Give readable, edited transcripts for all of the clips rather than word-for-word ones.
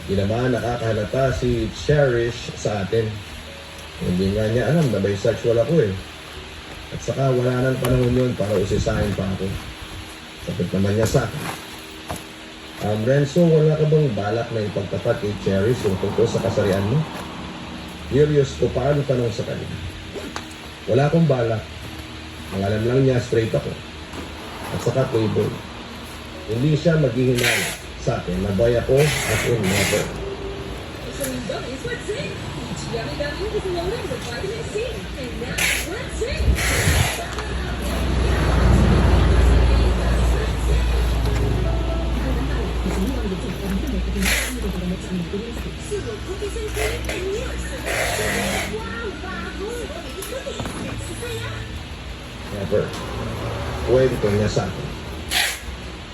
Di naman nakakahalata si Cherish sa atin. Hindi nga niya alam na bisexual ako eh. At saka wala nang panahon yun para usisahin pa ako. Sapat naman niya sa akin. Renzo, wala ka bang balak na ipagtapat kay Cherish yung tungkol sa kasarian mo? Curious ko paano tanong sa kanya. Wala akong balak. Ang alam lang niya, straight ako. At saka playboy. Hindi siya maghihinala sa akin na boy ako at in never. Yummy Gummy is loaded with vitamin C. And now, let's sing! Sugar cookies and cream and yours. Wow, bago! Baby cookies, nagsasaya! Never. Kwento niya sa akin.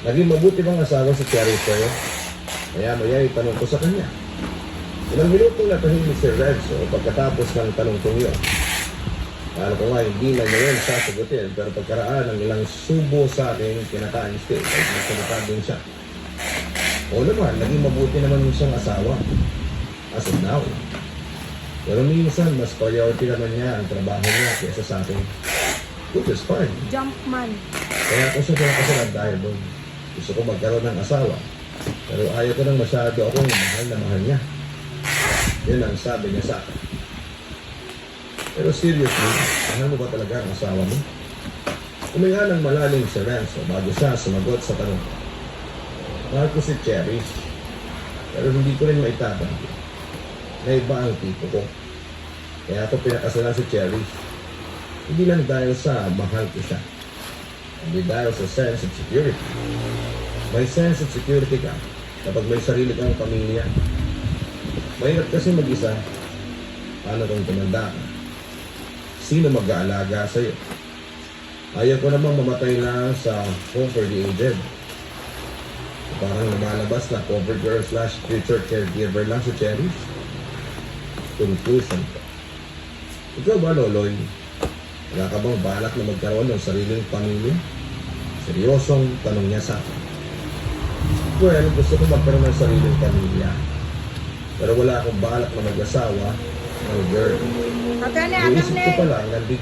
Naging mabuti bang asawa si Cherry sa'yo? Maya-maya itanong ko sa kanya. Ilang minutong natahimik si Renzo pagkatapos ng tanong kong yun. Kala ko nga hindi na niya yun sasagutin, pero pagkaraan ng ilang subo sa akin, kinakain still ay nasalita din siya. O naman, naging mabuti naman siyang asawa. As of now. Pero minsan, mas priority naman niya ang trabaho niya kaysa sa akin. Which is fine. Jumpman. Kaya ako siya pinakasalan dahil doon. Gusto ko magkaroon ng asawa. Pero ayaw ko nang masyado akong mahal na mahal niya. Yun ang sabi niya sa akin. Pero seriously, mahal mo ba talaga ang asawa mo? Huminga ng malalim si Renzo bago siya sumagot sa tanong ko. Mahal ko si Cherish, pero hindi ko rin maitatanggol na iba ang tipo ko. Kaya ako pinakasalan si Cherish. Hindi lang dahil sa mahal ko siya. Hindi dahil sa sense of security. May sense of security ka kapag may sarili kang pamilya. Mahirap kasi mag-isa. Paano kung tumanda ka? Sino mag-aalaga sa'yo? Ayaw ko namang mamatay lang sa home for the aged. Parang lumalabas na cover girl / future caregiver lang si Cherish. Conclusion ko. Ikaw ba, Loloy? Wala ka bang balak na magkaroon ng sariling pamilya? Seryosong tanong niya sa akin. Well, gusto ko magkaroon ng sariling pamilya. Pero wala akong balak na mag-asawa ng girl. Iisip ko pa lang na big